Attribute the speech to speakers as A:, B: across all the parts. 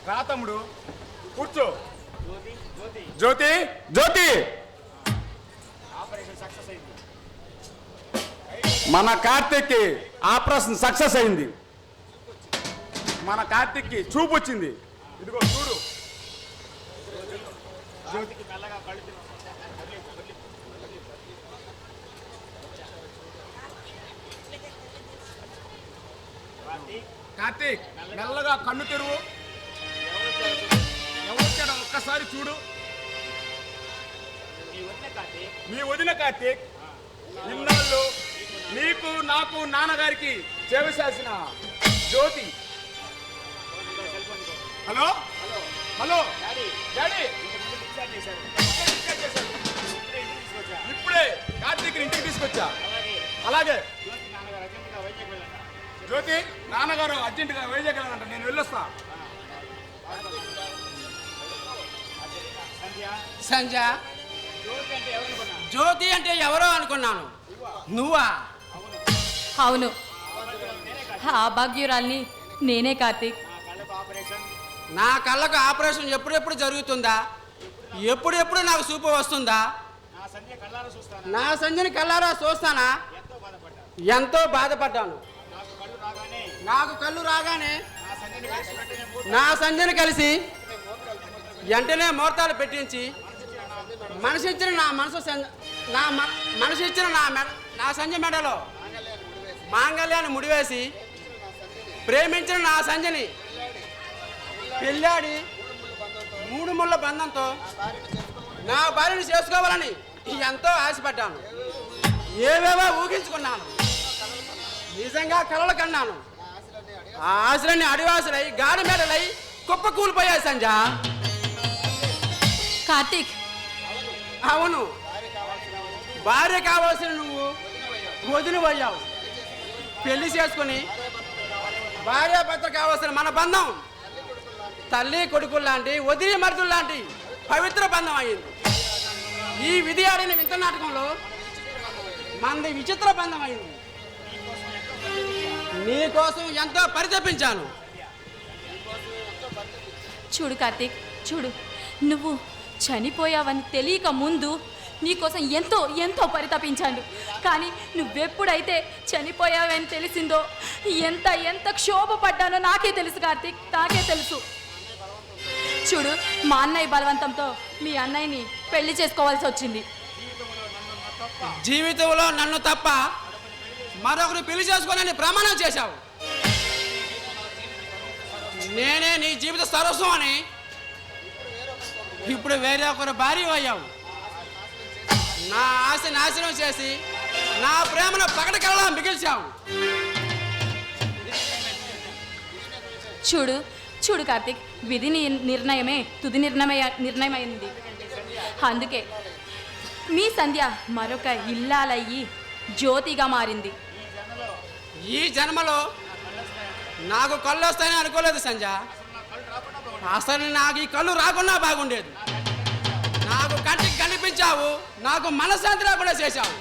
A: రా తమ్ముడు కూర్చో. జ్యోతి జ్యోతి, మన కార్తీక్కి ఆపరేషన్ సక్సెస్ అయింది. మన కార్తీక్కి చూపు వచ్చింది. ఇదిగో చూడు. జ్యోతికి మెల్లగా కళ్ళు కార్తీక్, మెల్లగా కన్ను తెరువు. ఎవరొచ్చాడో ఒక్కసారి చూడు. మీ వదిన కార్తీక్. ఇన్నాళ్ళు నీకు నాకు నాన్నగారికి సేవ చేసిన జ్యోతి. హలో హలో డాడీ, ఇప్పుడే కార్తీక్ ఇంటికి తీసుకొచ్చా. అలాగే జ్యోతి, నాన్నగారు అర్జెంటుగా వైజాగ్ వెళ్ళాలంట, నేను వెళ్ళొస్తా.
B: సంజ, జ్యోతి అంటే ఎవరో అనుకున్నాను. నువ్వా?
C: అవును, ఆ భాగ్యురాల్ని నేనే కార్తీక్.
B: నా కళ్ళకు ఆపరేషన్ ఎప్పుడెప్పుడు జరుగుతుందా? ఎప్పుడెప్పుడు నాకు చూపు వస్తుందా? నా సంజని కళ్ళారా చూస్తానా? ఎంతో బాధపడ్డాను. నాకు కళ్ళు రాగానే నా సంజని కలిసి వెంటనే ముహూర్తాలు పెట్టించి మనసిచ్చిన నా సంజ మెడలో మాంగళ్యాన్ని ముడివేసి ప్రేమించిన నా సంజని పెళ్ళాడి 3 ముళ్ళ బంధంతో నా భార్యను చేసుకోవాలని ఎంతో ఆశపడ్డాను. ఏవేవో ఊహించుకున్నాను. నిజంగా కలలు కన్నాను. ఆ ఆశలన్నీ అడివాసులై గాడి మేడలై కుప్ప కూలిపోయాయి సంజ.
C: కార్తీక్,
B: అవును, భార్య కావాల్సిన నువ్వు వదిలిపోయావు. పెళ్లి చేసుకుని భార్యాభర్త కావాల్సిన మన బంధం తల్లి కొడుకులు లాంటి, వదిలి మరుదులు లాంటి పవిత్ర బంధం అయింది. ఈ విధి ఆడిన వింత నాటకంలో మనది విచిత్ర బంధం అయింది. నీకోసం ఎంతో పరితపించాను.
C: చూడు కార్తీక్, చూడు, నువ్వు చనిపోయావని తెలియక ముందు నీకోసం ఎంతో ఎంతో పరితపించాను. కానీ నువ్వెప్పుడైతే చనిపోయావని తెలిసిందో ఎంత ఎంత క్షోభపడ్డానో నాకే తెలుసు కార్తీక్, నాకే తెలుసు. చూడు, మా అన్నయ్య బలవంతంతో మీ అన్నయ్యని పెళ్లి చేసుకోవాల్సి వచ్చింది.
B: జీవితంలో నన్ను తప్ప మరొకరు పెళ్లి చేసుకోవాలని ప్రమాణం చేశావు. నేనే నీ జీవిత సరస్వం అని ఇప్పుడు వేరే ఒకరు భార్య అయ్యావు. నా ఆశ నాశనం చేసి నా ప్రేమను పకటకల్లా మిగిల్చావు.
C: చూడు చూడు కార్తీక్, విధి నిర్ణయమే తుది నిర్ణయమైంది. అందుకే మీ సంధ్య మరొక ఇల్లాలయ్యి జ్యోతిగా మారింది.
B: ఈ జన్మలో నాకు కళ్ళు వస్తాయని అనుకోలేదు సంజ. అసలు నాకు ఈ కళ్ళు రాకున్నా బాగుండేది. నాకు కంటికి కనిపించావు, నాకు మనశ్శాంతి రాకుండా చేశావు.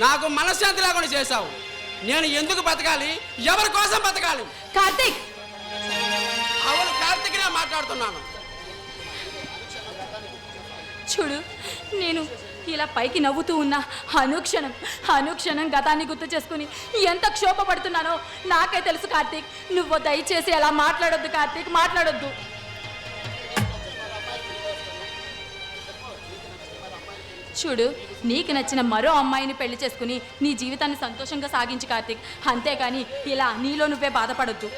B: నాకు మనశ్శాంతి రాకుండా చేశావు. నేను ఎందుకు బతకాలి? ఎవరి కోసం బతకాలి?
C: కార్తీక్,
B: అవును, కార్తీక్నే మాట్లాడుతున్నాను.
C: చూడు, నేను ఇలా పైకి నవ్వుతూ ఉన్నా అనుక్షణం గతాన్ని గుర్తు చేసుకుని ఎంత క్షోభపడుతున్నానో నాకే తెలుసు కార్తీక్. నువ్వు దయచేసి అలా మాట్లాడొద్దు కార్తీక్, మాట్లాడొద్దు. చూడు, నీకు నచ్చిన మరో అమ్మాయిని పెళ్లి చేసుకుని నీ జీవితాన్ని సంతోషంగా సాగించు కార్తీక్. అంతేకాని ఇలా నీలో నువ్వే బాధపడొద్దు.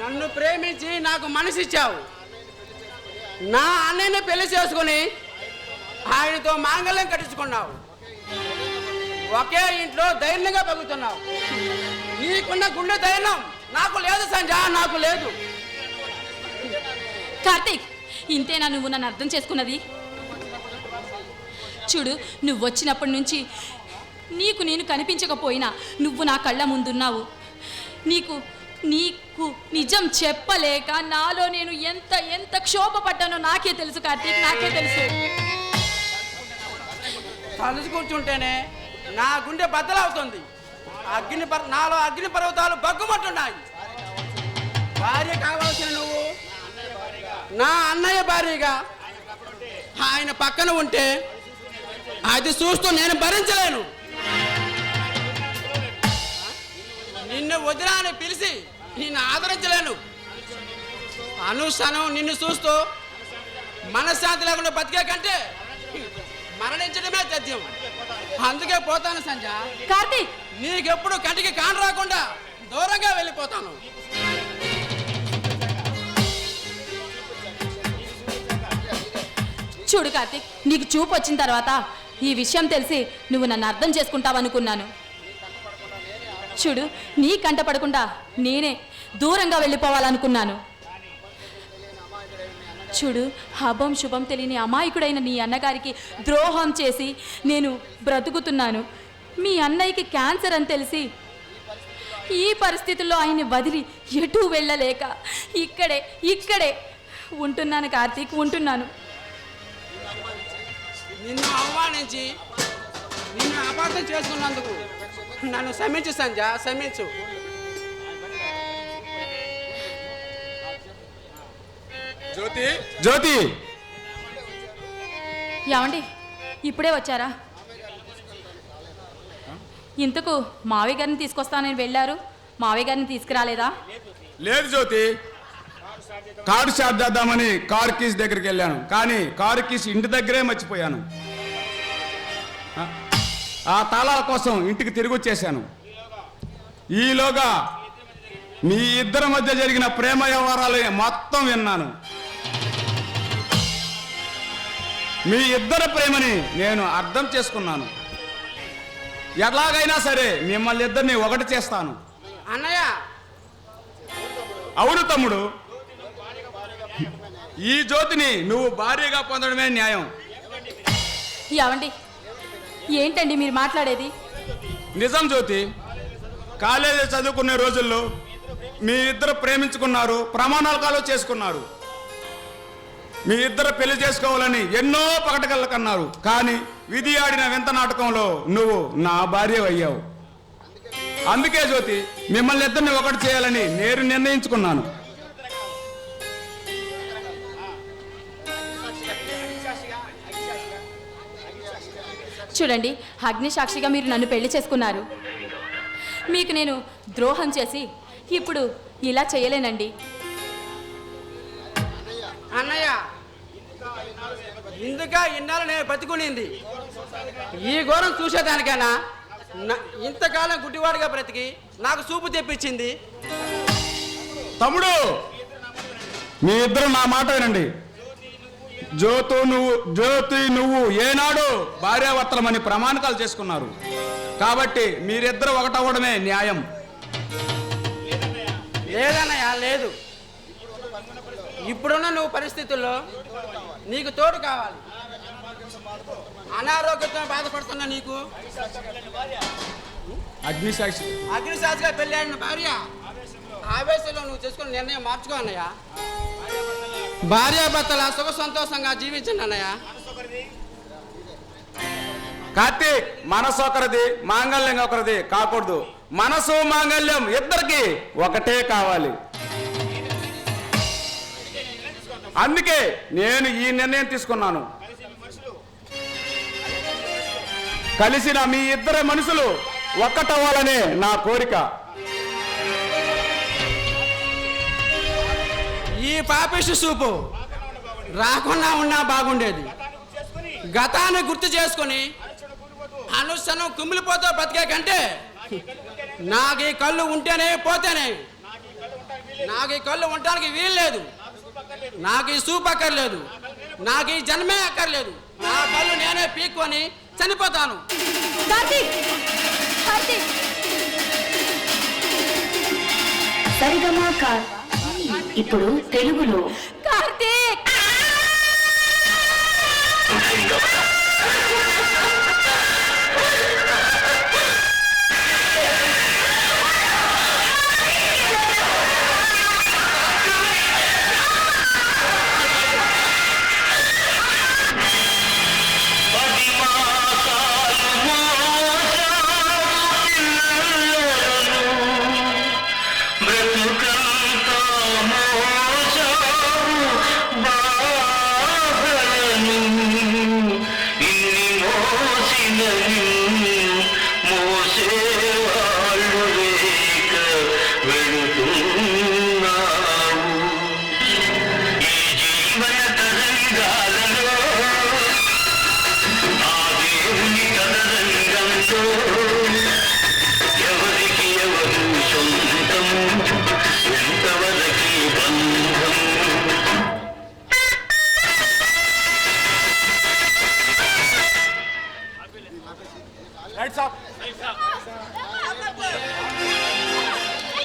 B: నన్ను ప్రేమించి నాకు మనసిచ్చావు. నా అన్నయ్యని పెళ్లి చేసుకుని ఆయనతో మాంగళ్యం కట్టించుకున్నావు. ఒకే ఇంట్లో ధైర్యంగా బతుకుతున్నావు. నీకున్న గుండె ధైర్యం నాకు లేదు సంజ, నాకు లేదు.
C: కార్తీక్, ఇంతేనా నువ్వు నన్ను అర్థం చేసుకున్నది? చూడు, నువ్వు వచ్చినప్పటి నుంచి నీకు నేను కనిపించకపోయినా నువ్వు నా కళ్ళ ముందున్నావు. నీకు నిజం చెప్పలేక నాలో నేను ఎంత ఎంత క్షోభపడ్డానో నాకే తెలుసు కార్తీక్, నాకే తెలుసు.
B: తలుచుకుంటుంటేనే నా గుండె బద్దలవుతుంది. నాలో అగ్ని పర్వతాలు బగ్గుమంటున్నాయి. భార్య కావాల్సిన నువ్వు నా అన్నయ్య భార్యగా ఆయన పక్కన ఉంటే అది చూస్తూ నేను భరించలేను. నిన్ను వదినా అని పిలిచి నిన్ను ఆదరించలేను. అనుక్షణం నిన్ను చూస్తూ మనశ్శాంతి లేకుండా బతికే కంటే మరణించడమే తథ్యం. అందుకే పోతాను సంజ.
C: కార్తీక్,
B: నీకెప్పుడు కంటికి కాను రాకుండా దూరంగా వెళ్ళిపోతాను.
C: చూడు కార్తీక్, నీకు చూపు వచ్చిన తర్వాత ఈ విషయం తెలిసి నువ్వు నన్ను అర్థం చేసుకుంటావనుకున్నాను. చూడు, నీ కంట పడకుండా నేనే దూరంగా వెళ్ళిపోవాలనుకున్నాను. చూడు, అభం శుభం తెలియని అమాయకుడైన నీ అన్నగారికి ద్రోహం చేసి నేను బ్రతుకుతున్నాను. మీ అన్నయ్యకి క్యాన్సర్ అని తెలిసి ఈ పరిస్థితుల్లో ఆయన్ని వదిలి ఎటూ వెళ్ళలేక ఇక్కడే ఉంటున్నాను కార్తీక్, ఉంటున్నాను.
B: నిన్ను అవమానించి నిన్ను అపార్థం చేసుకున్నందుకు నన్ను క్షమించు సంజ, క్షమించు.
A: జ్యోతి, జ్యోతి,
C: ఏమండి, ఇప్పుడే వచ్చారా? ఇంతకు మావయ్య గారిని తీసుకొస్తానని వెళ్ళారు, మావయ్య గారిని తీసుకురాలేదా?
A: లేదు జ్యోతి, కారు స్టార్ట్ చేద్దామని కారు కీస్ దగ్గరికి వెళ్ళాను, కానీ కారు కీస్ ఇంటి దగ్గరే మర్చిపోయాను. ఆ తాళాల కోసం ఇంటికి తిరిగి వచ్చేసాను. ఈలోగా మీ ఇద్దరి మధ్య జరిగిన ప్రేమ వ్యవహారాలు మొత్తం విన్నాను. మీ ఇద్దరి ప్రేమని నేను అర్థం చేసుకున్నాను. ఎలాగైనా సరే మిమ్మల్ని ఇద్దరిని ఒకటి చేస్తాను.
B: అన్నయ్య,
A: అవును తమ్ముడు, ఈ జ్యోతిని నువ్వు భార్యగా పొందడమే న్యాయం.
C: ఏమండి, ఏంటండి మీరు మాట్లాడేది?
A: నిజం జ్యోతి, కాలేజీ చదువుకునే రోజుల్లో మీ ఇద్దరు ప్రేమించుకున్నారు, ప్రమాణాలు చేసుకున్నారు. మీ ఇద్దరు పెళ్లి చేసుకోవాలని ఎన్నో పకటకళ్ళు కన్నారు. కానీ విధి ఆడిన వింత నాటకంలో నువ్వు నా భార్య అయ్యావు. అందుకే జ్యోతి, మిమ్మల్ని ఇద్దరిని ఒకటి చేయాలని నేను నిర్ణయించుకున్నాను.
C: చూడండి, అగ్ని సాక్షిగా మీరు నన్ను పెళ్లి చేసుకున్నారు. మీకు నేను ద్రోహం చేసి ఇప్పుడు ఇలా చేయలేనండి.
B: అన్నయ్య, ఇందుక ఇన్నాళ్ళు నేను బతికునింది ఈ ఘోరం చూసేదానికైనా ఇంతకాలం గుడ్డివాడిగా బ్రతికి నాకు చూపు తెప్పించింది.
A: తమ్ముడు, మీ ఇద్దరు నా మాట వినండి. జ్యోతి నువ్వు ఏనాడు భార్యాభర్తలమని ప్రమాణకాలు చేసుకున్నారు. కాబట్టి మీరిద్దరు ఒకటవ్వడమే న్యాయం.
B: లేదన్నయ్య, లేదు. ఇప్పుడున్న నువ్వు పరిస్థితుల్లో నీకు తోడు కావాలి. అనారోగ్యంతో బాధపడుతున్న నీకు అగ్నిసాక్షిగా పెళ్ళాడిన భార్య ఆవేశంలో నువ్వు చేసుకున్న నిర్ణయం మార్చుకో అన్నయ్య. భార్యాభర్తల సుఖ సంతోషంగా జీవించండి అన్నయ్య.
A: కార్తీక్, మనసు ఒకరిది, మాంగళ్యం ఒకరిది కాకూడదు. మనసు మాంగళ్యం ఇద్దరికి ఒకటే కావాలి. అందుకే నేను ఈ నిర్ణయం తీసుకున్నాను. కలిసిన మీ ఇద్దరు మనుషులు ఒక్కటవ్వాలనే నా కోరిక.
B: ఈ పాపిష్టి చూపు రాకుండా ఉన్నా బాగుండేది. గతాన్ని గుర్తు చేసుకుని అనుక్షణం కుమిలిపోతూ బతికే కంటే నాకు ఈ కళ్ళు ఉంటేనే పోతేనే. నాకు ఈ కళ్ళు ఉండటానికి వీలు లేదు. నాకు ఈ చూపు అక్కర్లేదు. నాకు ఈ జన్మే అక్కర్లేదు. నా కళ్ళు నేనే పీక్కొని చనిపోతాను.
D: సరిగమా ఇప్పుడు తెలుగులో
C: కార్తీక్